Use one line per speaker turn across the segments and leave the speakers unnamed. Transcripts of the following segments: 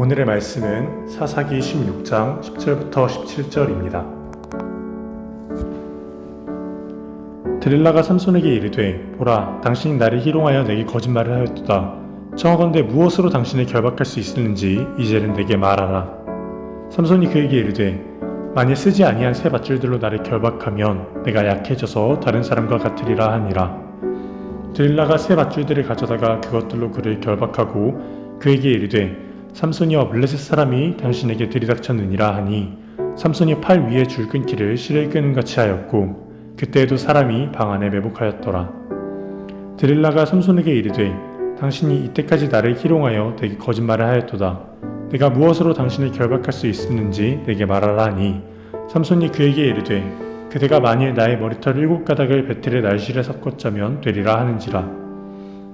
오늘의 말씀은 사사기 16장 10절부터 17절입니다. 드릴라가 삼손에게 이르되 보라, 당신이 나를 희롱하여 내게 거짓말을 하였도다. 청하건대 무엇으로 당신을 결박할 수 있을는지 이제는 내게 말하라. 삼손이 그에게 이르되 만일 쓰지 아니한 새 밧줄들로 나를 결박하면 내가 약해져서 다른 사람과 같으리라 하니라. 드릴라가 새 밧줄들을 가져다가 그것들로 그를 결박하고 그에게 이르되 삼손이여 블레셋 사람이 당신에게 들이닥쳤느니라 하니 삼손이 팔 위에 줄 끊기를 실을 끄는 같이 하였고 그때에도 사람이 방 안에 매복하였더라. 드릴라가 삼손에게 이르되 당신이 이때까지 나를 희롱하여 내게 거짓말을 하였도다. 내가 무엇으로 당신을 결박할 수 있었는지 내게 말하라 하니 삼손이 그에게 이르되 그대가 만일 나의 머리털 7가닥을 배틀의 날실에 섞었자면 되리라 하는지라.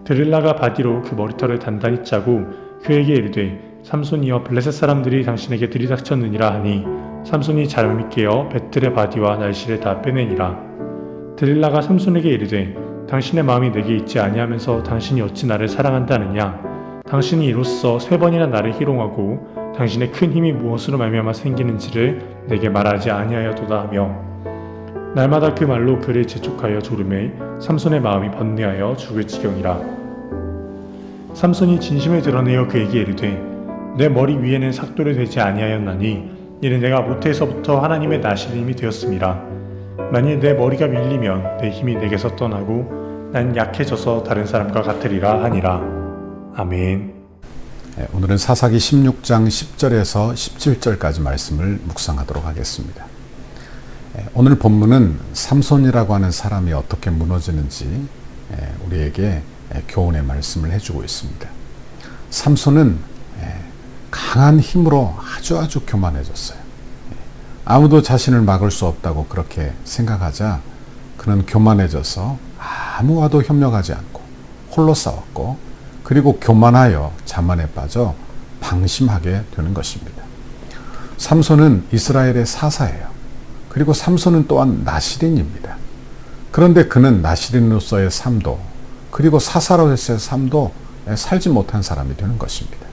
드릴라가 바디로 그 머리털을 단단히 짜고 그에게 이르되 삼손이여 블레셋 사람들이 당신에게 들이닥쳤느니라 하니 삼손이 잘못 깨어 배틀의 바디와 날실을 다 빼내니라. 드릴라가 삼손에게 이르되 당신의 마음이 내게 있지 아니하면서 당신이 어찌 나를 사랑한다느냐. 당신이 이로써 3번이나 나를 희롱하고 당신의 큰 힘이 무엇으로 말미암아 생기는지를 내게 말하지 아니하였도다 하며 날마다 그 말로 그를 재촉하여 조르매 삼손의 마음이 번뇌하여 죽을 지경이라. 삼손이 진심을 드러내어 그에게 이르되 내 머리 위에는 삭도를 대지 아니하였나니 이는 내가 모태에서부터 하나님의 나시는 힘이 되었음이라. 만일 내 머리가 밀리면 내 힘이 내게서 떠나고 난 약해져서 다른 사람과 같으리라 하니라. 아멘.
오늘은 사사기 16장 10절에서 17절까지 말씀을 묵상하도록 하겠습니다. 오늘 본문은 삼손이라고 하는 사람이 어떻게 무너지는지 우리에게 교훈의 말씀을 해주고 있습니다. 삼손은 강한 힘으로 아주 교만해졌어요. 아무도 자신을 막을 수 없다고 그렇게 생각하자 그는 교만해져서 아무와도 협력하지 않고 홀로 싸웠고 그리고 교만하여 자만에 빠져 방심하게 되는 것입니다. 삼손은 이스라엘의 사사예요. 그리고 삼손은 또한 나시린입니다. 그런데 그는 나시린으로서의 삶도 그리고 사사로서의 삶도 살지 못한 사람이 되는 것입니다.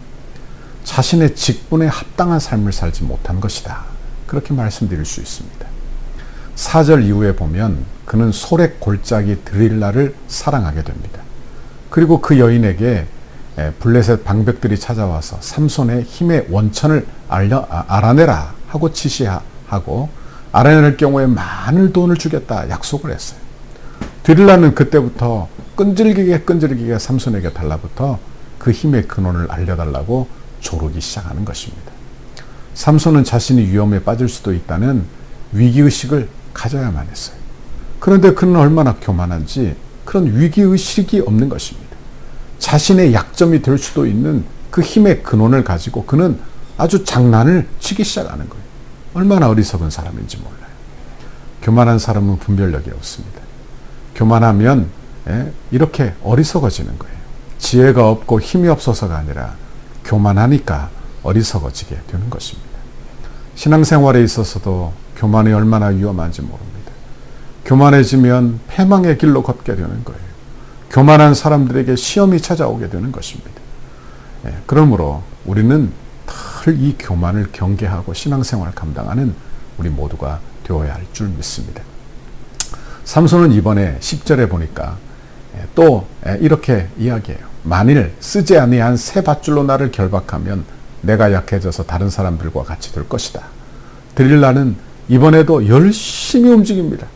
자신의 직분에 합당한 삶을 살지 못한 것이다. 그렇게 말씀드릴 수 있습니다. 4절 이후에 보면 그는 소렉 골짜기 드릴라를 사랑하게 됩니다. 그리고 그 여인에게 블레셋 방백들이 찾아와서 삼손의 힘의 원천을 알아내라 하고 지시하고 알아낼 경우에 많은 돈을 주겠다 약속을 했어요. 드릴라는 그때부터 끈질기게 삼손에게 달라붙어 그 힘의 근원을 알려달라고 조르기 시작하는 것입니다. 삼손은 자신이 위험에 빠질 수도 있다는 위기의식을 가져야만 했어요. 그런데 그는 얼마나 교만한지 그런 위기의식이 없는 것입니다. 자신의 약점이 될 수도 있는 그 힘의 근원을 가지고 그는 아주 장난을 치기 시작하는 거예요. 얼마나 어리석은 사람인지 몰라요. 교만한 사람은 분별력이 없습니다. 교만하면 이렇게 어리석어지는 거예요. 지혜가 없고 힘이 없어서가 아니라 교만하니까 어리석어지게 되는 것입니다. 신앙생활에 있어서도 교만이 얼마나 위험한지 모릅니다. 교만해지면 패망의 길로 걷게 되는 거예요. 교만한 사람들에게 시험이 찾아오게 되는 것입니다. 그러므로 우리는 늘 이 교만을 경계하고 신앙생활을 감당하는 우리 모두가 되어야 할 줄 믿습니다. 삼손은 이번에 10절에 보니까 또 이렇게 이야기해요. 만일 쓰지 아니한 새 밧줄로 나를 결박하면 내가 약해져서 다른 사람들과 같이 될 것이다. 드릴라는 이번에도 열심히 움직입니다.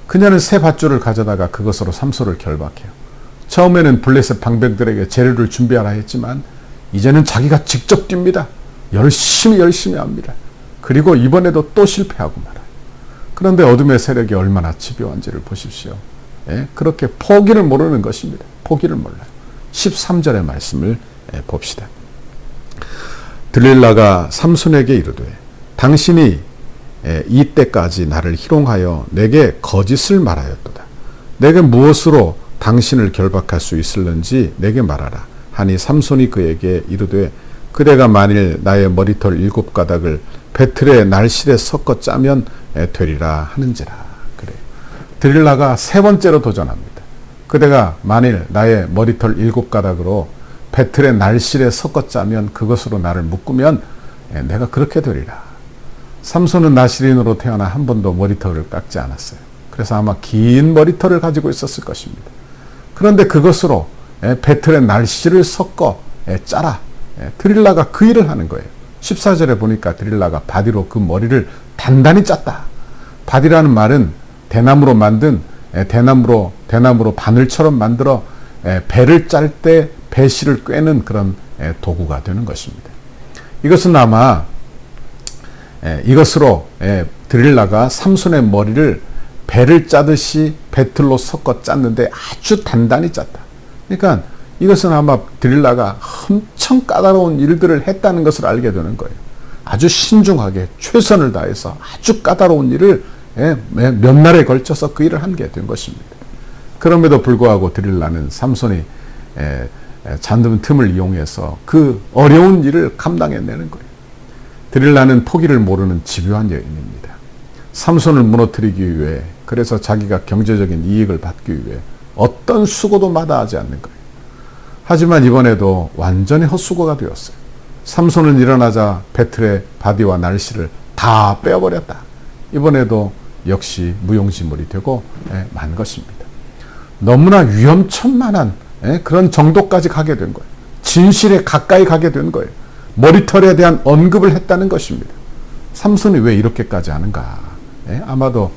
그녀는 새 밧줄을 가져다가 그것으로 삼손을 결박해요. 처음에는 블레셋 방백들에게 재료를 준비하라 했지만 이제는 자기가 직접 뜁니다. 열심히 합니다. 그리고 이번에도 또 실패하고 말아요. 그런데 어둠의 세력이 얼마나 집요한지를 보십시오. 그렇게 포기를 모르는 것입니다. 포기를 몰라요. 13절의 말씀을 봅시다. 드릴라가 삼손에게 이르되 당신이 이때까지 나를 희롱하여 내게 거짓을 말하였도다. 내게 무엇으로 당신을 결박할 수 있을는지 내게 말하라 하니 삼손이 그에게 이르되 그대가 만일 나의 머리털 7가닥을 배틀의 날실에 섞어 짜면 되리라 하는지라. 그래요. 드릴라가 3번째로 도전합니다. 그대가 만일 나의 머리털 7가닥으로 배틀의 날실에 섞어 짜면 그것으로 나를 묶으면 내가 그렇게 되리라. 삼손은 나실인으로 태어나 한 번도 머리털을 깎지 않았어요. 그래서 아마 긴 머리털을 가지고 있었을 것입니다. 그런데 그것으로 배틀의 날씨를 섞어 짜라. 드릴라가 그 일을 하는 거예요. 14절에 보니까 드릴라가 바디로 그 머리를 단단히 짰다. 바디라는 말은 대나무로 만든 대나무로 바늘처럼 만들어 배를 짤 때 배실을 꿰는 그런 도구가 되는 것입니다. 이것은 아마 이것으로 드릴라가 삼손의 머리를 배를 짜듯이 배틀로 섞어 짰는데 아주 단단히 짰다. 그러니까 이것은 아마 드릴라가 엄청 까다로운 일들을 했다는 것을 알게 되는 거예요. 아주 신중하게 최선을 다해서 아주 까다로운 일을 몇 날에 걸쳐서 그 일을 한 게 된 것입니다. 그럼에도 불구하고 드릴라는 삼손이 잔뜩 틈을 이용해서 그 어려운 일을 감당해내는 거예요. 드릴라는 포기를 모르는 집요한 여인입니다. 삼손을 무너뜨리기 위해, 그래서 자기가 경제적인 이익을 받기 위해 어떤 수고도 마다하지 않는 거예요. 하지만 이번에도 완전히 헛수고가 되었어요. 삼손은 일어나자 배틀의 바디와 날씨를 다 빼어버렸다. 이번에도 역시 무용지물이 되고 만 것입니다. 너무나 위험천만한 그런 정도까지 가게 된 거예요. 진실에 가까이 가게 된 거예요. 머리털에 대한 언급을 했다는 것입니다. 삼손이 왜 이렇게까지 하는가? 아마도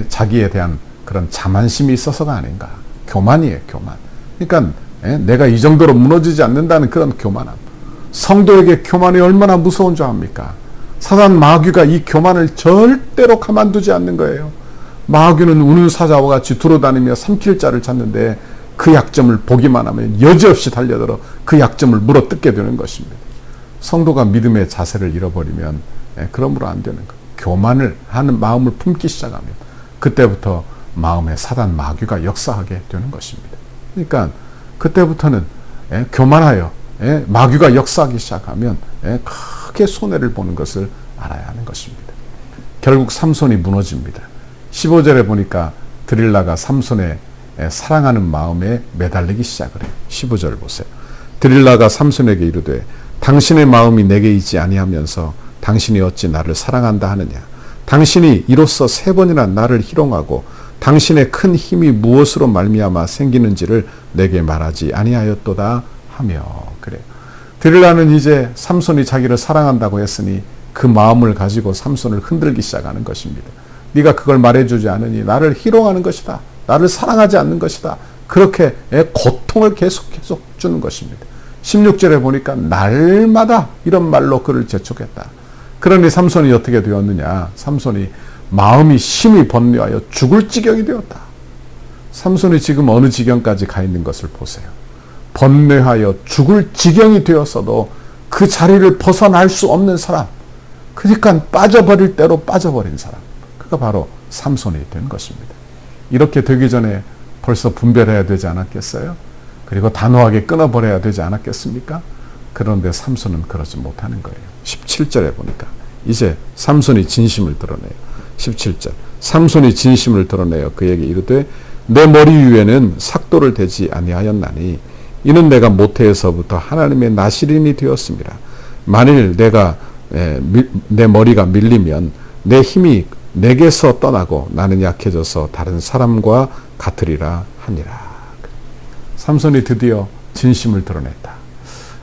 자기에 대한 그런 자만심이 있어서가 아닌가. 교만이에요, 교만. 그러니까 내가 이 정도로 무너지지 않는다는 그런 교만함. 성도에게 교만이 얼마나 무서운 줄 압니까? 사단 마귀가 이 교만을 절대로 가만두지 않는 거예요. 마귀는 우는 사자와 같이 두루다니며 삼킬 자를 찾는데 그 약점을 보기만 하면 여지없이 달려들어 그 약점을 물어뜯게 되는 것입니다. 성도가 믿음의 자세를 잃어버리면 그러므로 안 되는 거예요. 교만을 하는 마음을 품기 시작하면 그때부터 마음에 사단 마귀가 역사하게 되는 것입니다. 그러니까 그때부터는 교만하여 마귀가 역사하기 시작하면 크게 손해를 보는 것을 알아야 하는 것입니다. 결국 삼손이 무너집니다. 15절에 보니까 드릴라가 삼손의 사랑하는 마음에 매달리기 시작을 해요. 15절 보세요. 드릴라가 삼손에게 이르되 당신의 마음이 내게 있지 아니하면서 당신이 어찌 나를 사랑한다 하느냐. 당신이 이로써 3번이나 나를 희롱하고 당신의 큰 힘이 무엇으로 말미암아 생기는지를 내게 말하지 아니하였도다 하며. 그래요. 드릴라는 이제 삼손이 자기를 사랑한다고 했으니 그 마음을 가지고 삼손을 흔들기 시작하는 것입니다. 네가 그걸 말해주지 않으니 나를 희롱하는 것이다. 나를 사랑하지 않는 것이다. 그렇게 고통을 계속 주는 것입니다. 16절에 보니까 날마다 이런 말로 그를 재촉했다. 그러니 삼손이 어떻게 되었느냐. 삼손이 마음이 심히 번뇌하여 죽을 지경이 되었다. 삼손이 지금 어느 지경까지 가 있는 것을 보세요. 번뇌하여 죽을 지경이 되었어도 그 자리를 벗어날 수 없는 사람. 그러니까 빠져버릴 대로 빠져버린 사람. 그가 바로 삼손이 된 것입니다. 이렇게 되기 전에 벌써 분별해야 되지 않았겠어요? 그리고 단호하게 끊어버려야 되지 않았겠습니까? 그런데 삼손은 그러지 못하는 거예요. 17절에 보니까 이제 삼손이 진심을 드러내요. 17절 삼손이 진심을 드러내어 그에게 이르되 내 머리 위에는 삭도를 대지 아니하였나니 이는 내가 모태에서부터 하나님의 나실인이 되었습니다. 만일 내 머리가 밀리면 내 힘이 내게서 떠나고 나는 약해져서 다른 사람과 같으리라 하니라. 삼손이 드디어 진심을 드러냈다.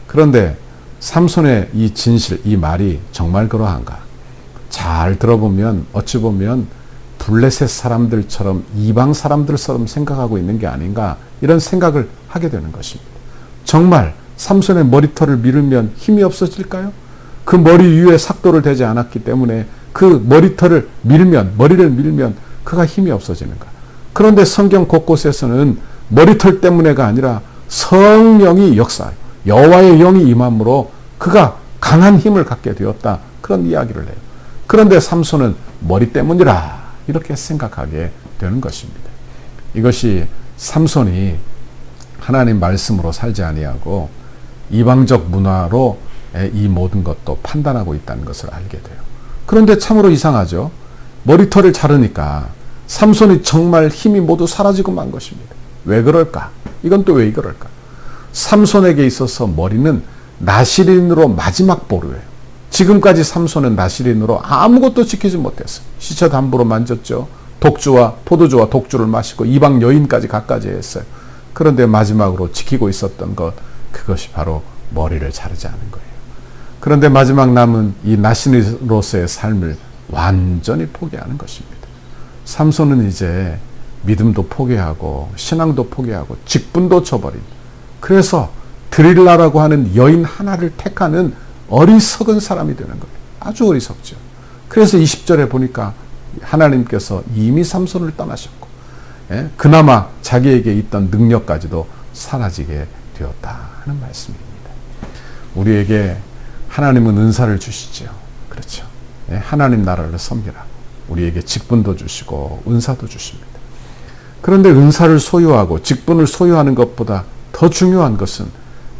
그런데 삼손의 이 진실, 이 말이 정말 그러한가? 잘 들어보면 어찌 보면 블레셋 사람들처럼 이방 사람들처럼 생각하고 있는 게 아닌가 이런 생각을 하게 되는 것입니다. 정말 삼손의 머리털을 밀면 힘이 없어질까요? 그 머리 위에 삭도를 대지 않았기 때문에 그 머리를 밀면 그가 힘이 없어지는가. 그런데 성경 곳곳에서는 머리털 때문에가 아니라 성령이 역사해요. 여호와의 영이 임함으로 그가 강한 힘을 갖게 되었다. 그런 이야기를 해요. 그런데 삼손은 머리 때문이라 이렇게 생각하게 되는 것입니다. 이것이 삼손이 하나님 말씀으로 살지 아니하고 이방적 문화로 이 모든 것도 판단하고 있다는 것을 알게 돼요. 그런데 참으로 이상하죠. 머리털을 자르니까 삼손이 정말 힘이 모두 사라지고 만 것입니다. 왜 그럴까? 이건 또 왜 그럴까? 삼손에게 있어서 머리는 나실인으로 마지막 보루예요. 지금까지 삼손은 나실인으로 아무것도 지키지 못했어요. 시체 함부로 만졌죠. 포도주와 독주를 마시고 이방 여인까지 갖가지 했어요. 그런데 마지막으로 지키고 있었던 그것이 바로 머리를 자르지 않은 거예요. 그런데 마지막 남은 이 나실인으로서의 삶을 완전히 포기하는 것입니다. 삼손은 이제 믿음도 포기하고 신앙도 포기하고 직분도 저버린, 그래서 드릴라라고 하는 여인 하나를 택하는 어리석은 사람이 되는 거예요. 아주 어리석죠. 그래서 20절에 보니까 하나님께서 이미 삼손을 떠나셨고, 그나마 자기에게 있던 능력까지도 사라지게 되었다 하는 말씀입니다. 우리에게 하나님은 은사를 주시죠. 그렇죠. 하나님 나라를 섬기라고 우리에게 직분도 주시고 은사도 주십니다. 그런데 은사를 소유하고 직분을 소유하는 것보다 더 중요한 것은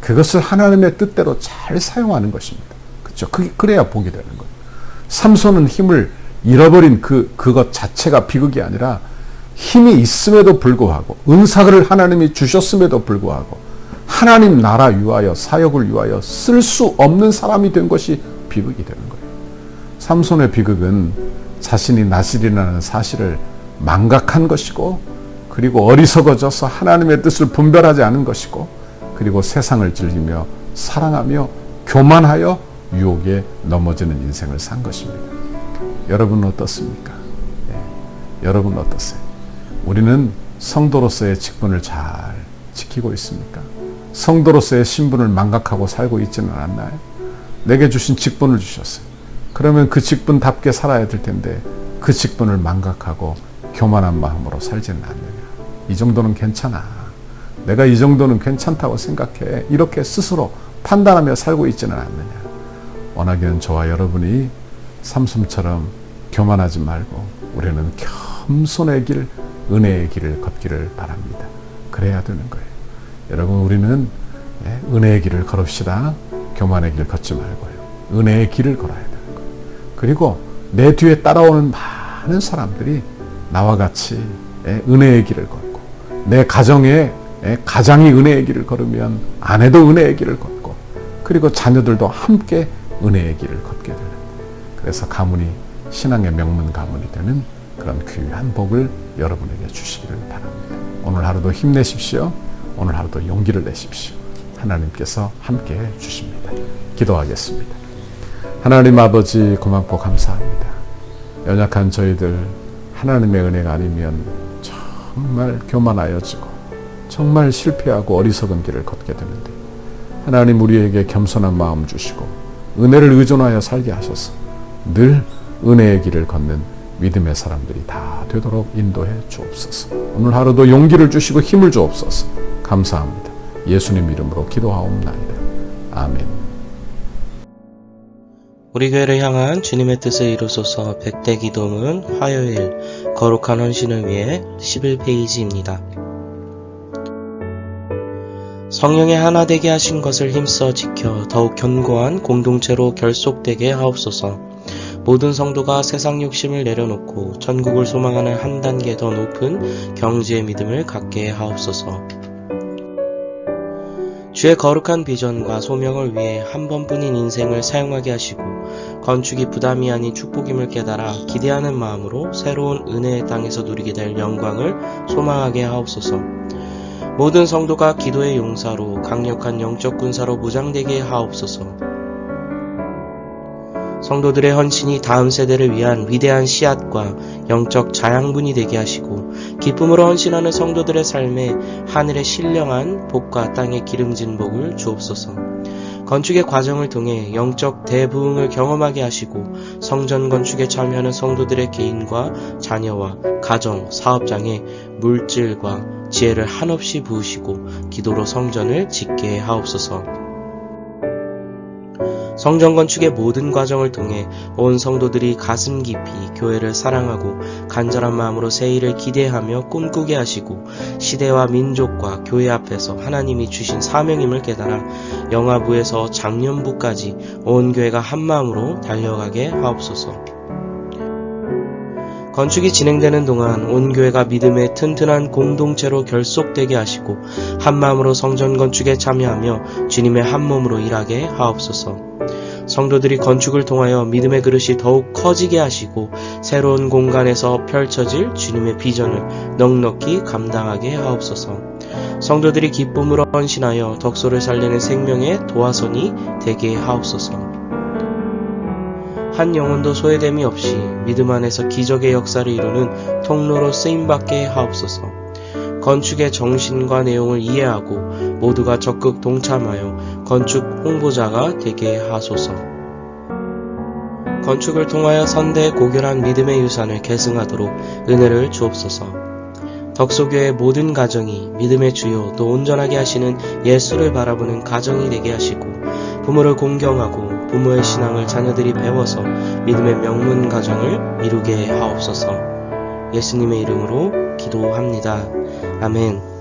그것을 하나님의 뜻대로 잘 사용하는 것입니다. 그렇죠. 그래야 복이 되는 거예요. 삼손은 힘을 잃어버린 그것 자체가 비극이 아니라 힘이 있음에도 불구하고 은사를 하나님이 주셨음에도 불구하고 하나님 나라 위하여 사역을 위하여 쓸 수 없는 사람이 된 것이 비극이 되는 거예요. 삼손의 비극은 자신이 나실이라는 사실을 망각한 것이고, 그리고 어리석어져서 하나님의 뜻을 분별하지 않은 것이고, 그리고 세상을 즐기며 사랑하며 교만하여 유혹에 넘어지는 인생을 산 것입니다. 여러분은 어떻습니까? 여러분 어떠세요? 우리는 성도로서의 직분을 잘 지키고 있습니까? 성도로서의 신분을 망각하고 살고 있지는 않나요? 내게 주신 직분을 주셨어요. 그러면 그 직분답게 살아야 될 텐데 그 직분을 망각하고 교만한 마음으로 살지는 않느냐. 이 정도는 괜찮아. 내가 이 정도는 괜찮다고 생각해. 이렇게 스스로 판단하며 살고 있지는 않느냐. 원하기는 저와 여러분이 삼손처럼 교만하지 말고 우리는 겸손의 길, 은혜의 길을 걷기를 바랍니다. 그래야 되는 거예요. 여러분, 우리는 은혜의 길을 걸읍시다. 교만의 길 걷지 말고요. 은혜의 길을 걸어야 되는 거예요. 그리고 내 뒤에 따라오는 많은 사람들이 나와 같이 은혜의 길을 걷고, 내 가정에 가장이 은혜의 길을 걸으면 아내도 은혜의 길을 걷고, 그리고 자녀들도 함께 은혜의 길을 걷게 되는, 그래서 가문이 신앙의 명문 가문이 되는 그런 귀한 복을 여러분에게 주시기를 바랍니다. 오늘 하루도 힘내십시오. 오늘 하루도 용기를 내십시오. 하나님께서 함께 해 주십니다. 기도하겠습니다. 하나님 아버지, 고맙고 감사합니다. 연약한 저희들 하나님의 은혜가 아니면 정말 교만하여지고 정말 실패하고 어리석은 길을 걷게 되는데, 하나님 우리에게 겸손한 마음 주시고 은혜를 의존하여 살게 하셔서 늘 은혜의 길을 걷는 믿음의 사람들이 다 되도록 인도해 주옵소서. 오늘 하루도 용기를 주시고 힘을 주옵소서. 감사합니다. 예수님 이름으로 기도하옵나이다. 아멘.
우리 교회를 향한 주님의 뜻을 이루소서. 100대 기도문 화요일 거룩한 헌신을 위해 11페이지입니다. 성령의 하나 되게 하신 것을 힘써 지켜 더욱 견고한 공동체로 결속되게 하옵소서. 모든 성도가 세상 욕심을 내려놓고 천국을 소망하는 한 단계 더 높은 경지의 믿음을 갖게 하옵소서. 주의 거룩한 비전과 소명을 위해 한 번뿐인 인생을 사용하게 하시고 건축이 부담이 아닌 축복임을 깨달아 기대하는 마음으로 새로운 은혜의 땅에서 누리게 될 영광을 소망하게 하옵소서. 모든 성도가 기도의 용사로 강력한 영적 군사로 무장되게 하옵소서. 성도들의 헌신이 다음 세대를 위한 위대한 씨앗과 영적 자양분이 되게 하시고 기쁨으로 헌신하는 성도들의 삶에 하늘의 신령한 복과 땅의 기름진 복을 주옵소서. 건축의 과정을 통해 영적 대부흥을 경험하게 하시고 성전 건축에 참여하는 성도들의 개인과 자녀와 가정, 사업장에 물질과 지혜를 한없이 부으시고 기도로 성전을 짓게 하옵소서. 성전 건축의 모든 과정을 통해 온 성도들이 가슴 깊이 교회를 사랑하고 간절한 마음으로 새 일을 기대하며 꿈꾸게 하시고 시대와 민족과 교회 앞에서 하나님이 주신 사명임을 깨달아 영아부에서 장년부까지 온 교회가 한 마음으로 달려가게 하옵소서. 건축이 진행되는 동안 온 교회가 믿음의 튼튼한 공동체로 결속되게 하시고 한마음으로 성전 건축에 참여하며 주님의 한몸으로 일하게 하옵소서. 성도들이 건축을 통하여 믿음의 그릇이 더욱 커지게 하시고 새로운 공간에서 펼쳐질 주님의 비전을 넉넉히 감당하게 하옵소서. 성도들이 기쁨으로 헌신하여 덕소를 살리는 생명의 도화선이 되게 하옵소서. 한 영혼도 소외됨이 없이 믿음 안에서 기적의 역사를 이루는 통로로 쓰임받게 하옵소서. 건축의 정신과 내용을 이해하고 모두가 적극 동참하여 건축 홍보자가 되게 하소서. 건축을 통하여 선대의 고결한 믿음의 유산을 계승하도록 은혜를 주옵소서. 덕소교의 모든 가정이 믿음의 주요 또 온전하게 하시는 예수를 바라보는 가정이 되게 하시고 부모를 공경하고 부모의 신앙을 자녀들이 배워서 믿음의 명문 가정을 이루게 하옵소서. 예수님의 이름으로 기도합니다. 아멘.